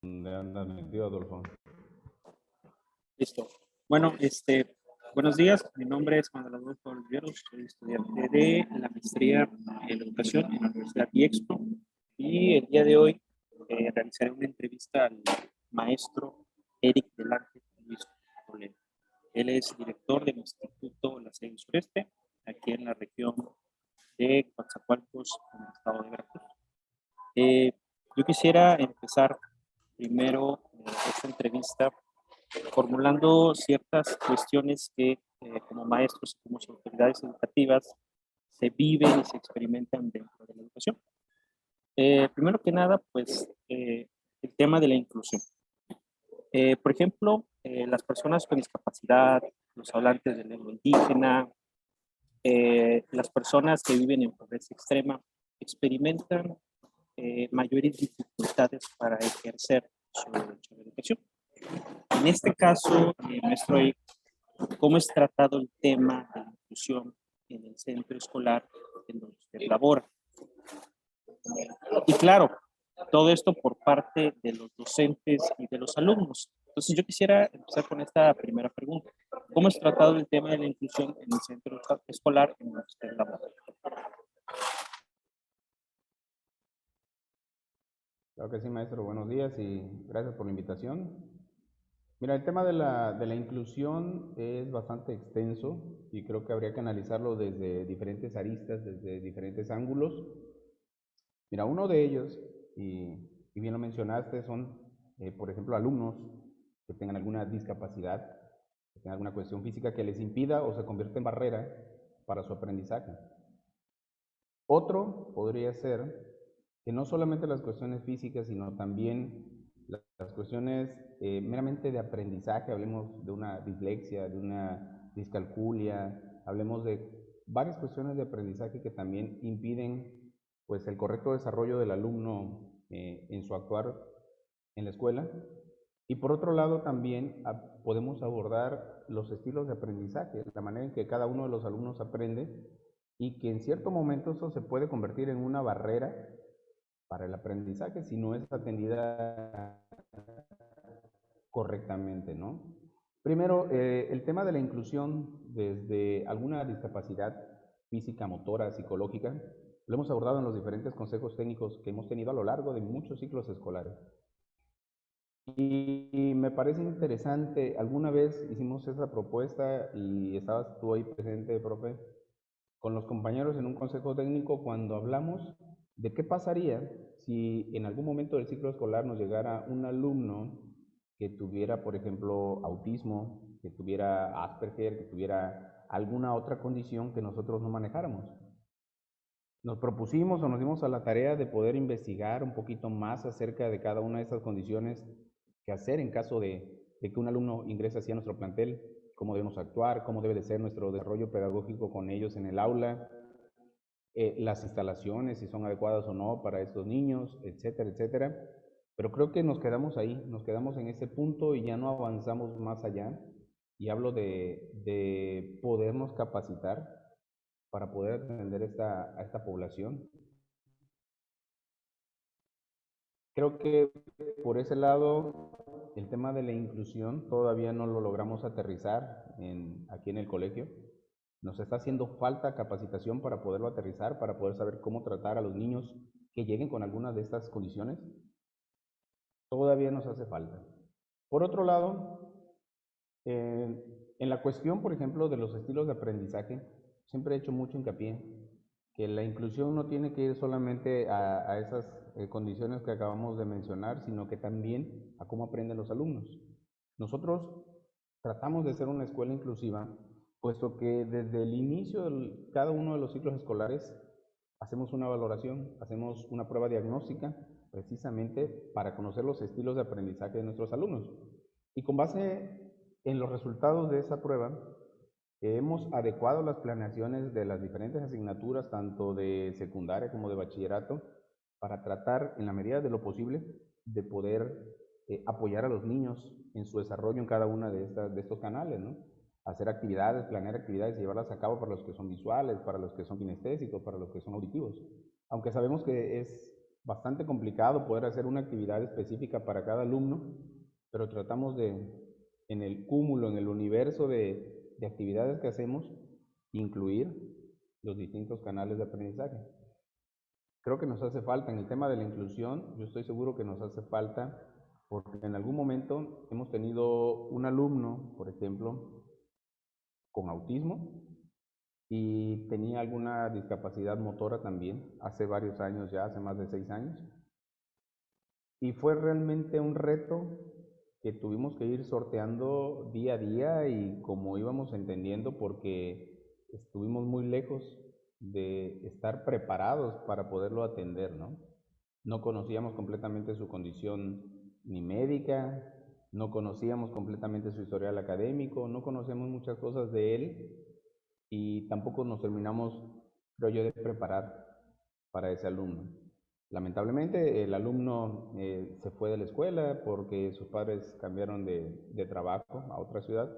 ¿Dónde andas metido, Adolfo? Listo. Bueno, buenos días. Mi nombre es Manuel Adolfo Oliveros. Soy estudiante de la maestría en educación en la Universidad IEXPO. Y el día de hoy realizaré una entrevista al maestro Eric Delante Luis Toledo. Él es director del Instituto La Salle Sureste, aquí en la región de Coatzacoalcos, en el estado de Veracruz. Yo quisiera empezar primero esta entrevista formulando ciertas cuestiones que como maestros y como autoridades educativas se viven y se experimentan dentro de la educación. Primero que nada, pues el tema de la inclusión. Por ejemplo, las personas con discapacidad, los hablantes de lengua indígena, las personas que viven en pobreza extrema, experimentan mayores dificultades para ejercer su derecho a la educación. En este caso, maestro, ¿cómo es tratado el tema de la inclusión en el centro escolar en donde usted labora? Y claro, todo esto por parte de los docentes y de los alumnos. Entonces yo quisiera empezar con esta primera pregunta. ¿Cómo es tratado el tema de la inclusión en el centro escolar en donde usted labora? Claro que sí, maestro. Buenos días y gracias por la invitación. Mira, el tema de la inclusión es bastante extenso y creo que habría que analizarlo desde diferentes aristas, desde diferentes ángulos. Mira, uno de ellos, y bien lo mencionaste, son, por ejemplo, alumnos que tengan alguna discapacidad, que tengan alguna cuestión física que les impida o se convierta en barrera para su aprendizaje. Otro podría ser que no solamente las cuestiones físicas, sino también las cuestiones meramente de aprendizaje, hablemos de una dislexia, de una discalculia, hablemos de varias cuestiones de aprendizaje que también impiden pues el correcto desarrollo del alumno en su actuar en la escuela. Y por otro lado también podemos abordar los estilos de aprendizaje, la manera en que cada uno de los alumnos aprende y que en cierto momento eso se puede convertir en una barrera para el aprendizaje si no es atendida correctamente, ¿no? Primero, el tema de la inclusión desde alguna discapacidad física, motora, psicológica, lo hemos abordado en los diferentes consejos técnicos que hemos tenido a lo largo de muchos ciclos escolares. Y me parece interesante, alguna vez hicimos esa propuesta y estabas tú ahí presente, profe, con los compañeros en un consejo técnico cuando hablamos de qué pasaría si en algún momento del ciclo escolar nos llegara un alumno que tuviera, por ejemplo, autismo, que tuviera Asperger, que tuviera alguna otra condición que nosotros no manejáramos. Nos propusimos o nos dimos a la tarea de poder investigar un poquito más acerca de cada una de estas condiciones, qué hacer en caso de que un alumno ingrese así a nuestro plantel, cómo debemos actuar, cómo debe de ser nuestro desarrollo pedagógico con ellos en el aula, las instalaciones, si son adecuadas o no para estos niños, etcétera, etcétera. Pero creo que nos quedamos ahí, nos quedamos en ese punto y ya no avanzamos más allá. Y hablo de podernos capacitar para poder atender a esta población. Creo que por ese lado, el tema de la inclusión todavía no lo logramos aterrizar aquí en el colegio. Nos está haciendo falta capacitación para poderlo aterrizar, para poder saber cómo tratar a los niños que lleguen con algunas de estas condiciones. Todavía nos hace falta. Por otro lado, en la cuestión, por ejemplo, de los estilos de aprendizaje, siempre he hecho mucho hincapié que la inclusión no tiene que ir solamente a esas condiciones que acabamos de mencionar, sino que también a cómo aprenden los alumnos. Nosotros tratamos de ser una escuela inclusiva, puesto que desde el inicio de cada uno de los ciclos escolares hacemos una valoración, hacemos una prueba diagnóstica, precisamente para conocer los estilos de aprendizaje de nuestros alumnos. Y con base en los resultados de esa prueba, hemos adecuado las planeaciones de las diferentes asignaturas, tanto de secundaria como de bachillerato, para tratar, en la medida de lo posible, de poder apoyar a los niños en su desarrollo en cada una de estos canales, ¿no? Hacer actividades, planear actividades y llevarlas a cabo para los que son visuales, para los que son kinestésicos, para los que son auditivos. Aunque sabemos que es bastante complicado poder hacer una actividad específica para cada alumno, pero tratamos de, en el cúmulo, en el universo de actividades que hacemos, incluir los distintos canales de aprendizaje. Creo que nos hace falta en el tema de la inclusión, yo estoy seguro que nos hace falta porque en algún momento hemos tenido un alumno, por ejemplo, con autismo y tenía alguna discapacidad motora también, hace varios años ya, hace más de 6 años. Y fue realmente un reto que tuvimos que ir sorteando día a día y como íbamos entendiendo porque estuvimos muy lejos de estar preparados para poderlo atender, ¿no? No conocíamos completamente su condición ni médica, no conocíamos completamente su historial académico, no conocíamos muchas cosas de él y tampoco nos terminamos, creo yo, de preparar para ese alumno. Lamentablemente el alumno se fue de la escuela porque sus padres cambiaron de trabajo a otra ciudad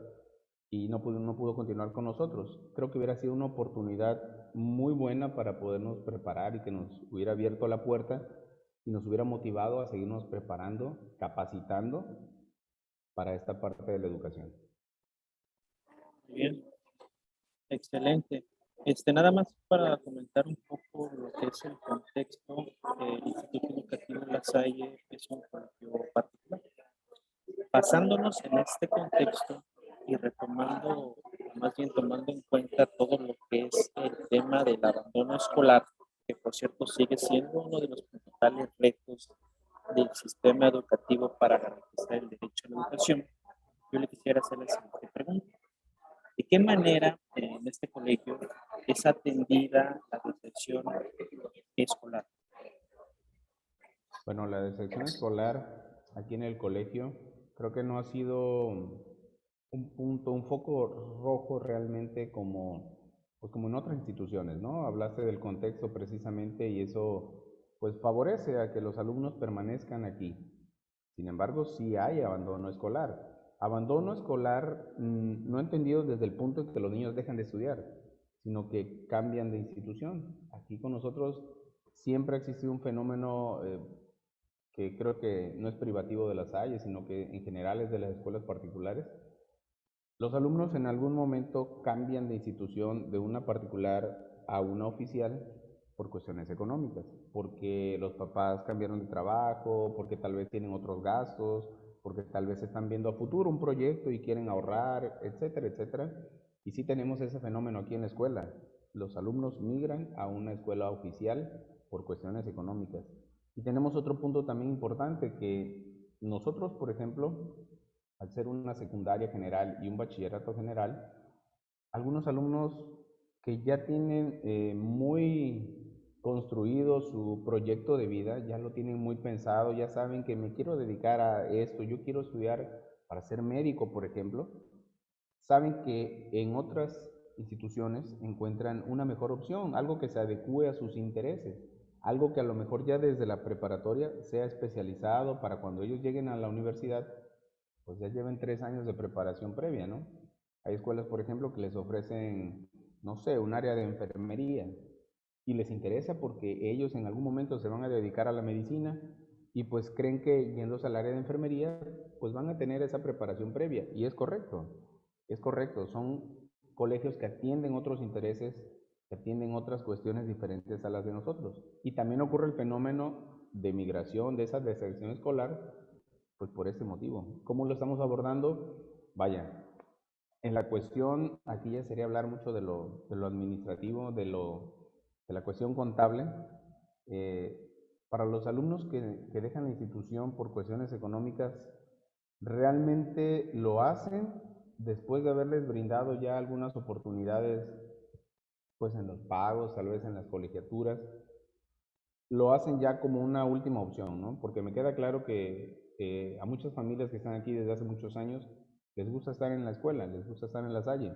y no pudo continuar con nosotros. Creo que hubiera sido una oportunidad muy buena para podernos preparar y que nos hubiera abierto la puerta y nos hubiera motivado a seguirnos preparando, capacitando para esta parte de la educación. Muy bien, excelente. Nada más para comentar un poco lo que es el contexto, el Instituto Educativo La Salle es un colegio particular. Basándonos en este contexto y retomando, más bien tomando en cuenta todo lo que es el tema del abandono escolar, que por cierto sigue siendo uno de los principales retos del sistema educativo para garantizar el derecho a la educación, yo le quisiera hacer la siguiente pregunta. ¿De qué manera en este colegio es atendida la deserción escolar? Bueno, la deserción escolar aquí en el colegio creo que no ha sido un punto, un foco rojo realmente como, pues como en otras instituciones, ¿no? Hablaste del contexto precisamente y eso pues favorece a que los alumnos permanezcan aquí. Sin embargo, sí hay abandono escolar. Abandono escolar no entendido desde el punto en que los niños dejan de estudiar, sino que cambian de institución. Aquí con nosotros siempre ha existido un fenómeno que creo que no es privativo de las Salle, sino que en general es de las escuelas particulares. Los alumnos en algún momento cambian de institución de una particular a una oficial por cuestiones económicas, porque los papás cambiaron de trabajo, porque tal vez tienen otros gastos, porque tal vez están viendo a futuro un proyecto y quieren ahorrar, etcétera, etcétera. Y sí tenemos ese fenómeno aquí en la escuela. Los alumnos migran a una escuela oficial por cuestiones económicas. Y tenemos otro punto también importante que nosotros, por ejemplo, al ser una secundaria general y un bachillerato general, algunos alumnos que ya tienen muy construido su proyecto de vida, ya lo tienen muy pensado, ya saben que me quiero dedicar a esto, yo quiero estudiar para ser médico, por ejemplo, saben que en otras instituciones encuentran una mejor opción, algo que se adecue a sus intereses, algo que a lo mejor ya desde la preparatoria sea especializado para cuando ellos lleguen a la universidad pues ya lleven 3 años de preparación previa, ¿no? Hay escuelas, por ejemplo, que les ofrecen, no sé, un área de enfermería y les interesa porque ellos en algún momento se van a dedicar a la medicina y pues creen que yéndose al área de enfermería, pues van a tener esa preparación previa. Y es correcto, son colegios que atienden otros intereses, que atienden otras cuestiones diferentes a las de nosotros. Y también ocurre el fenómeno de migración, de esa deserción escolar, pues por ese motivo. ¿Cómo lo estamos abordando? Vaya, en la cuestión, aquí ya sería hablar mucho de lo administrativo, de la cuestión contable. Eh, para los alumnos que dejan la institución por cuestiones económicas, realmente lo hacen después de haberles brindado ya algunas oportunidades, pues en los pagos, tal vez en las colegiaturas, lo hacen ya como una última opción, ¿no? Porque me queda claro que a muchas familias que están aquí desde hace muchos años les gusta estar en la escuela, les gusta estar en la Salle.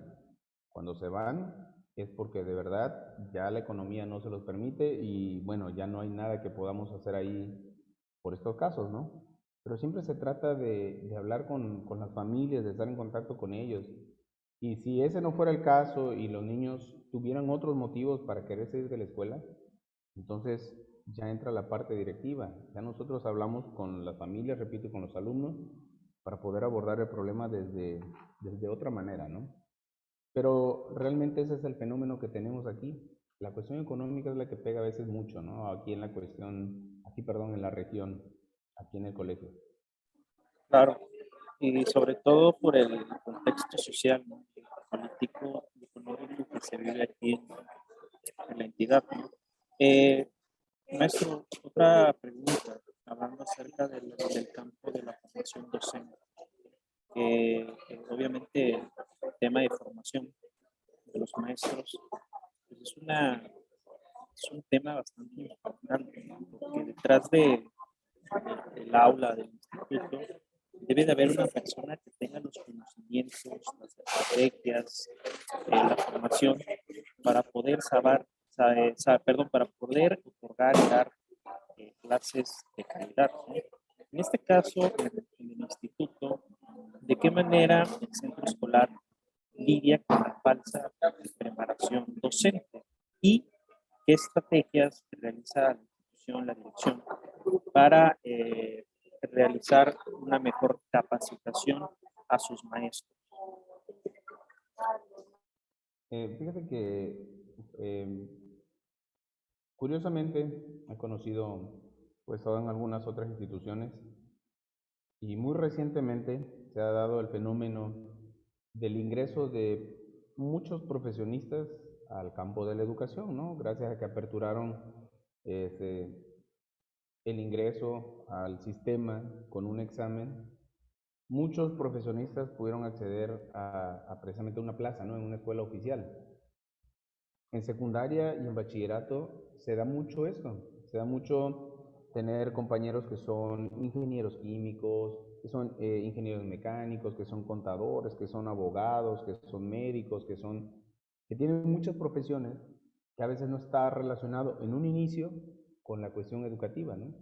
Cuando se van es porque de verdad ya la economía no se los permite y bueno, ya no hay nada que podamos hacer ahí por estos casos, ¿no? Pero siempre se trata de hablar con las familias, de estar en contacto con ellos. Y si ese no fuera el caso y los niños tuvieran otros motivos para querer salir de la escuela, entonces ya entra la parte directiva. Ya nosotros hablamos con las familias, repito, y con los alumnos, para poder abordar el problema desde otra manera, ¿no? Pero realmente ese es el fenómeno que tenemos aquí. La cuestión económica es la que pega a veces mucho, ¿no? Aquí en la cuestión, aquí, perdón, en la región, aquí en el colegio. Claro, y sobre todo por el contexto social, ¿no? Político y económico que se vive aquí en la entidad, ¿no? Eh, Maestro, otra pregunta, hablando acerca del campo de la formación docente, obviamente el tema de formación de los maestros pues es un tema bastante importante, ¿no? Porque detrás del aula, del instituto, debe de haber una persona que tenga los conocimientos, las estrategias, la formación para poder para poder otorgar y dar clases de calidad, ¿no? En este caso, en el instituto, ¿de qué manera el centro escolar lidia con la falsa preparación docente? ¿Y qué estrategias realiza la institución, la dirección, para realizar una mejor capacitación a sus maestros? Fíjate que curiosamente he conocido, pues, en algunas otras instituciones y muy recientemente se ha dado el fenómeno del ingreso de muchos profesionistas al campo de la educación, ¿no? Gracias a que aperturaron este, el ingreso al sistema con un examen, muchos profesionistas pudieron acceder a precisamente una plaza, ¿no? En una escuela oficial. En secundaria y en bachillerato se da mucho esto, se da mucho tener compañeros que son ingenieros químicos, que son ingenieros mecánicos, que son contadores, que son abogados, que son médicos, que tienen muchas profesiones que a veces no está relacionado en un inicio con la cuestión educativa, ¿no?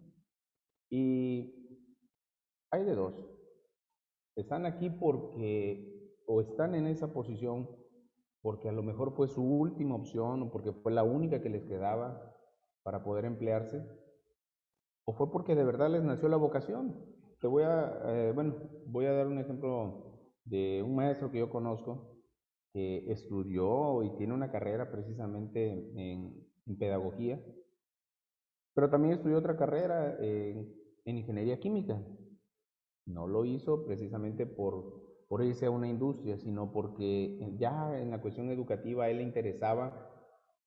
Y hay de dos, están aquí porque, o están en esa posición porque a lo mejor fue su última opción o porque fue la única que les quedaba para poder emplearse, o fue porque de verdad les nació la vocación. Bueno, voy a dar un ejemplo de un maestro que yo conozco que estudió y tiene una carrera precisamente en pedagogía, pero también estudió otra carrera en ingeniería química. No lo hizo precisamente por irse a una industria, sino porque ya en la cuestión educativa a él le interesaba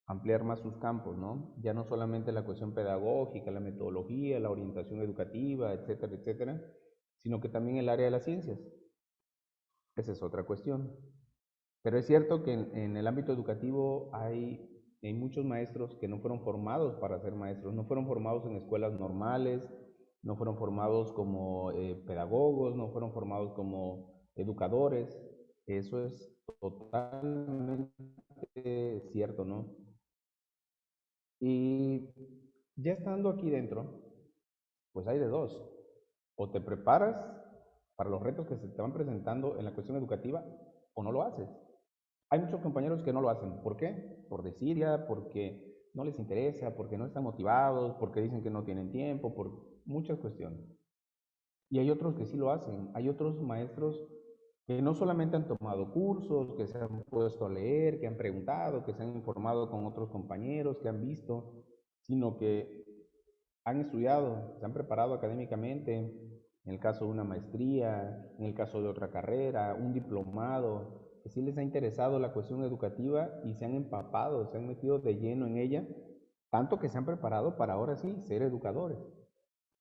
ampliar más sus campos, ¿no? Ya no solamente la cuestión pedagógica, la metodología, la orientación educativa, etcétera, etcétera, sino que también el área de las ciencias. Esa es otra cuestión. Pero es cierto que en el ámbito educativo hay muchos maestros que no fueron formados para ser maestros, no fueron formados en escuelas normales, no fueron formados como pedagogos, no fueron formados como educadores. Eso es totalmente cierto, ¿no? Y ya estando aquí dentro, pues hay de dos. O te preparas para los retos que se te van presentando en la cuestión educativa o no lo haces. Hay muchos compañeros que no lo hacen. ¿Por qué? Por desidia, porque no les interesa, porque no están motivados, porque dicen que no tienen tiempo, por muchas cuestiones. Y hay otros que sí lo hacen. Hay otros maestros que no solamente han tomado cursos, que se han puesto a leer, que han preguntado, que se han informado con otros compañeros, que han visto, sino que han estudiado, se han preparado académicamente, en el caso de una maestría, en el caso de otra carrera, un diplomado, que sí les ha interesado la cuestión educativa y se han empapado, se han metido de lleno en ella, tanto que se han preparado para ahora sí ser educadores.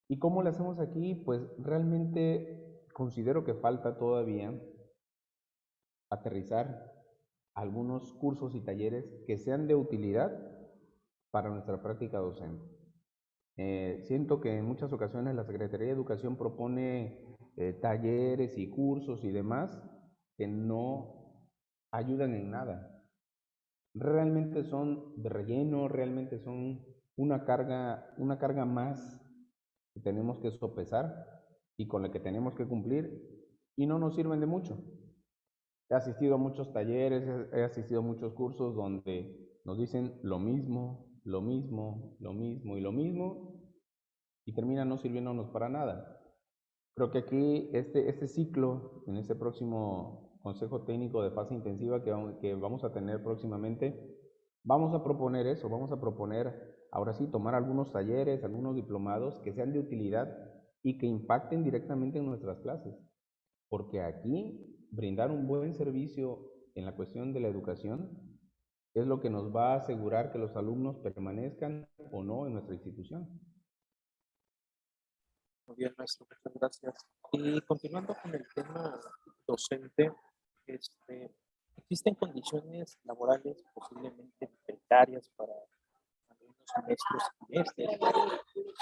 ¿Y cómo lo hacemos aquí? Pues realmente considero que falta todavía aterrizar algunos cursos y talleres que sean de utilidad para nuestra práctica docente. Siento que en muchas ocasiones la Secretaría de Educación propone talleres y cursos y demás que no ayudan en nada. Realmente son de relleno, realmente son una carga más que tenemos que sopesar y con la que tenemos que cumplir y no nos sirven de mucho. He asistido a muchos talleres, he asistido a muchos cursos donde nos dicen lo mismo, lo mismo, lo mismo y lo mismo, y termina no sirviéndonos para nada. Creo que aquí este ciclo, en este próximo Consejo Técnico de Fase Intensiva que vamos a tener próximamente, vamos a proponer eso, vamos a proponer ahora sí tomar algunos talleres, algunos diplomados que sean de utilidad y que impacten directamente en nuestras clases. Porque aquí brindar un buen servicio en la cuestión de la educación es lo que nos va a asegurar que los alumnos permanezcan o no en nuestra institución. Muy bien, maestro, muchas gracias. Y continuando con el tema docente, ¿existen condiciones laborales posiblemente precarias para algunos maestros y maestras?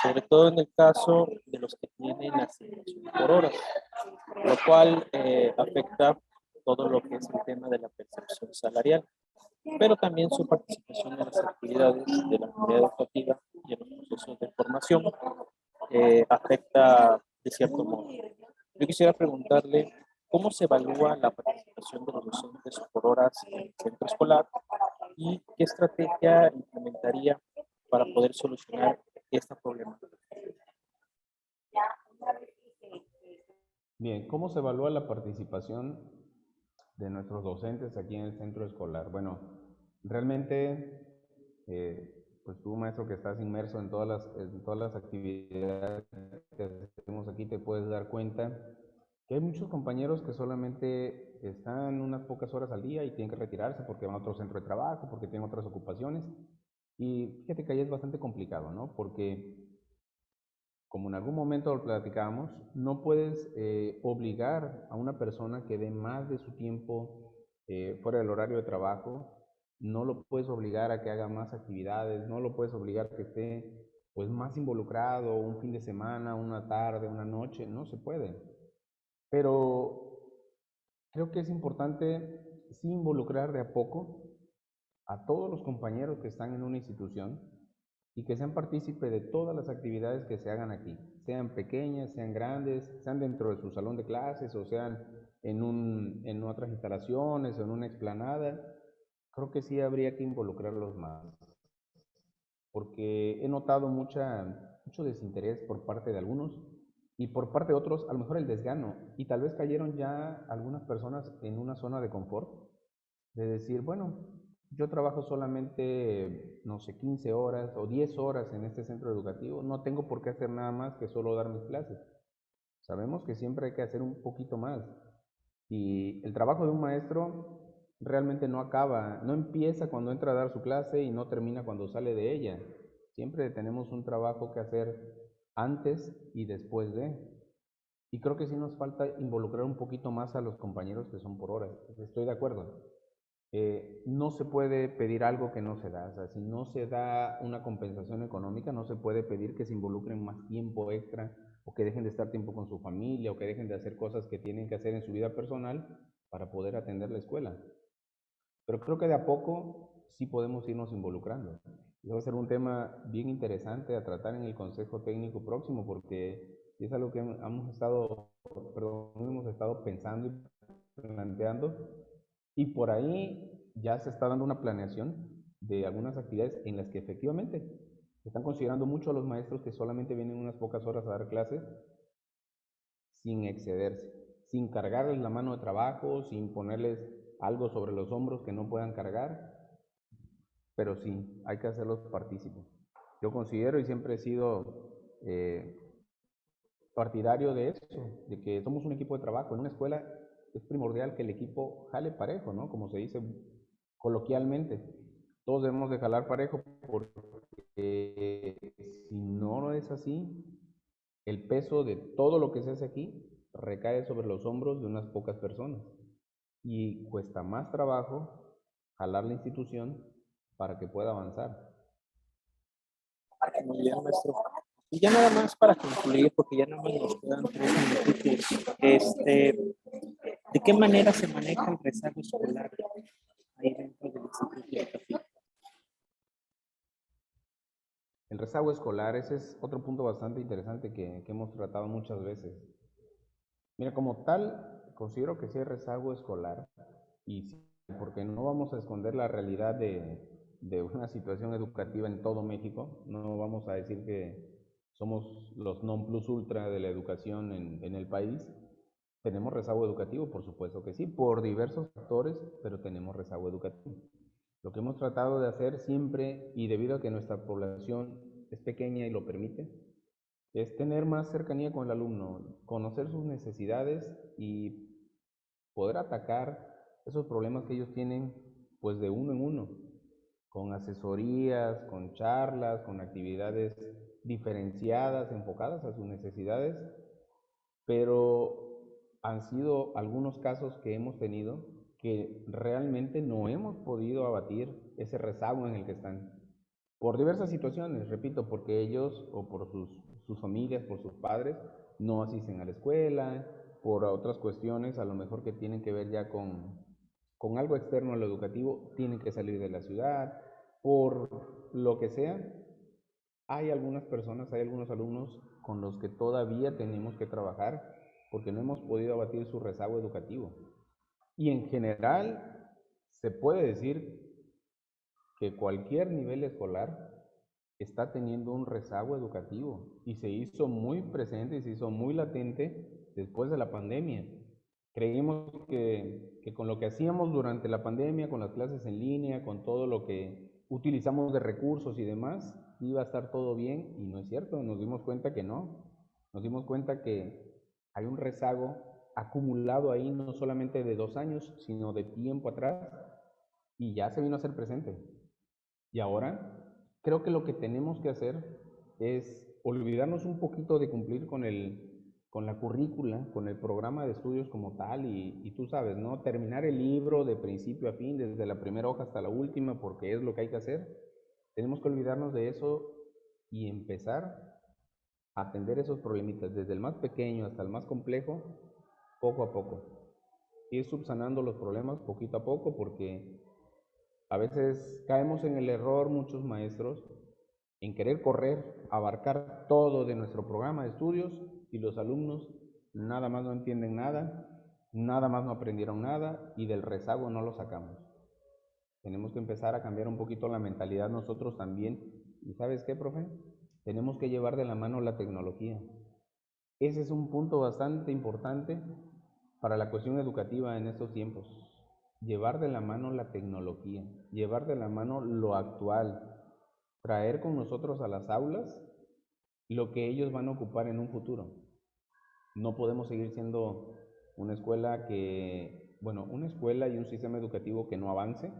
Sobre todo en el caso de los que tienen asignación por horas, lo cual afecta todo lo que es el tema de la percepción salarial, pero también su participación en las actividades de la comunidad educativa y en los procesos de formación afecta de cierto modo. Yo quisiera preguntarle cómo se evalúa la participación de los docentes por horas en el centro escolar y qué estrategia implementaría para poder solucionar esta problemática. Bien, ¿cómo se evalúa la participación de nuestros docentes aquí en el centro escolar? Bueno, realmente, pues tú, maestro, que estás inmerso en todas las actividades que hacemos aquí, te puedes dar cuenta que hay muchos compañeros que solamente están unas pocas horas al día y tienen que retirarse porque van a otro centro de trabajo, porque tienen otras ocupaciones. Y fíjate que ahí es bastante complicado, ¿no? Porque, como en algún momento lo platicábamos, no puedes obligar a una persona que dé más de su tiempo fuera del horario de trabajo, no lo puedes obligar a que haga más actividades, no lo puedes obligar a que esté pues más involucrado un fin de semana, una tarde, una noche, no se puede. Pero creo que es importante sí involucrar de a poco a todos los compañeros que están en una institución y que sean partícipes de todas las actividades que se hagan aquí, sean pequeñas, sean grandes, sean dentro de su salón de clases o sean en otras instalaciones o en una explanada. Creo que sí habría que involucrarlos más, porque he notado mucho desinterés por parte de algunos y por parte de otros, a lo mejor el desgano, y tal vez cayeron ya algunas personas en una zona de confort, de decir, bueno, yo trabajo solamente, no sé, 15 horas o 10 horas en este centro educativo, no tengo por qué hacer nada más que solo dar mis clases. Sabemos que siempre hay que hacer un poquito más. Y el trabajo de un maestro realmente no acaba, no empieza cuando entra a dar su clase y no termina cuando sale de ella. Siempre tenemos un trabajo que hacer antes y después de. Y creo que sí nos falta involucrar un poquito más a los compañeros que son por horas. Estoy de acuerdo. No se puede pedir algo que no se da. O sea, si no se da una compensación económica, no se puede pedir que se involucren más tiempo extra o que dejen de estar tiempo con su familia o que dejen de hacer cosas que tienen que hacer en su vida personal para poder atender la escuela. Pero creo que de a poco sí podemos irnos involucrando. Y va a ser un tema bien interesante a tratar en el Consejo Técnico próximo porque es algo que hemos estado pensando y planteando y por ahí ya se está dando una planeación de algunas actividades en las que efectivamente se están considerando mucho a los maestros que solamente vienen unas pocas horas a dar clases sin excederse, sin cargarles la mano de trabajo, sin ponerles algo sobre los hombros que no puedan cargar, pero sí, hay que hacerlos partícipes. Yo considero y siempre he sido partidario de eso, de que somos un equipo de trabajo. En una escuela es primordial que el equipo jale parejo, ¿no? Como se dice coloquialmente. Todos debemos de jalar parejo porque si no es así, el peso de todo lo que se hace aquí recae sobre los hombros de unas pocas personas y cuesta más trabajo jalar la institución para que pueda avanzar. Muy bien, maestro. Y ya nada más para concluir, porque ya nada más nos quedan 3 minutos, ¿de qué manera se maneja el rezago escolar ahí dentro del instituto educativo? El rezago escolar, ese es otro punto bastante interesante que hemos tratado muchas veces. Mira, como tal, considero que sí hay rezago escolar y sí, porque no vamos a esconder la realidad de una situación educativa en todo México. No vamos a decir que somos los non plus ultra de la educación en el país. ¿Tenemos rezago educativo? Por supuesto que sí, por diversos factores, pero tenemos rezago educativo. Lo que hemos tratado de hacer siempre, y debido a que nuestra población es pequeña y lo permite, es tener más cercanía con el alumno, conocer sus necesidades y poder atacar esos problemas que ellos tienen pues de uno en uno, con asesorías, con charlas, con actividades diferenciadas, enfocadas a sus necesidades, pero han sido algunos casos que hemos tenido que realmente no hemos podido abatir ese rezago en el que están. Por diversas situaciones, repito, porque ellos o por sus familias, por sus padres, no asisten a la escuela, por otras cuestiones a lo mejor que tienen que ver ya con algo externo a lo educativo, tienen que salir de la ciudad, por lo que sea. Hay algunas personas, hay algunos alumnos con los que todavía tenemos que trabajar porque no hemos podido abatir su rezago educativo. Y en general se puede decir que cualquier nivel escolar está teniendo un rezago educativo y se hizo muy presente y se hizo muy latente después de la pandemia. Creímos que con lo que hacíamos durante la pandemia, con las clases en línea, con todo lo que utilizamos de recursos y demás, iba a estar todo bien y no es cierto, nos dimos cuenta que no. Nos dimos cuenta que hay un rezago acumulado ahí no solamente de 2 años, sino de tiempo atrás y ya se vino a ser presente. Y ahora creo que lo que tenemos que hacer es olvidarnos un poquito de cumplir con la currícula, con el programa de estudios como tal, y tú sabes, ¿no? Terminar el libro de principio a fin, desde la primera hoja hasta la última, porque es lo que hay que hacer. Tenemos que olvidarnos de eso y empezar a atender esos problemitas, desde el más pequeño hasta el más complejo, poco a poco. Ir subsanando los problemas poquito a poco, porque a veces caemos en el error muchos maestros en querer correr, abarcar todo de nuestro programa de estudios y los alumnos nada más no entienden nada, nada más no aprendieron nada y del rezago no lo sacamos. Tenemos que empezar a cambiar un poquito la mentalidad nosotros también. ¿Y sabes qué, profe? Tenemos que llevar de la mano la tecnología. Ese es un punto bastante importante para la cuestión educativa en estos tiempos. Llevar de la mano la tecnología, llevar de la mano lo actual, traer con nosotros a las aulas lo que ellos van a ocupar en un futuro. No podemos seguir siendo una escuela una escuela y un sistema educativo que no avance.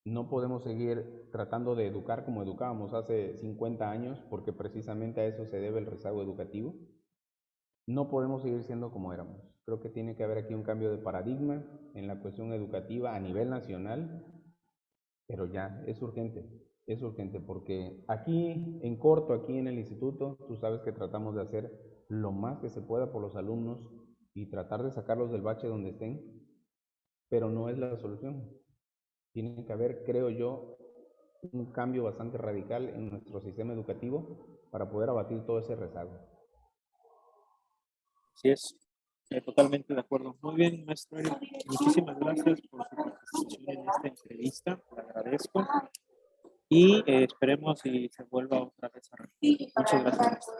No podemos seguir tratando de educar como educábamos hace 50 años, porque precisamente a eso se debe el rezago educativo. No podemos seguir siendo como éramos. Creo que tiene que haber aquí un cambio de paradigma en la cuestión educativa a nivel nacional, pero ya, es urgente, porque aquí en corto, aquí en el instituto, tú sabes que tratamos de hacer lo más que se pueda por los alumnos y tratar de sacarlos del bache donde estén, pero no es la solución. Tiene que haber, creo yo, un cambio bastante radical en nuestro sistema educativo para poder abatir todo ese rezago. Así es, totalmente de acuerdo. Muy bien, maestro Eric, muchísimas gracias por su participación en esta entrevista, le agradezco y esperemos y se vuelva otra vez a repetir. Muchas gracias, maestro.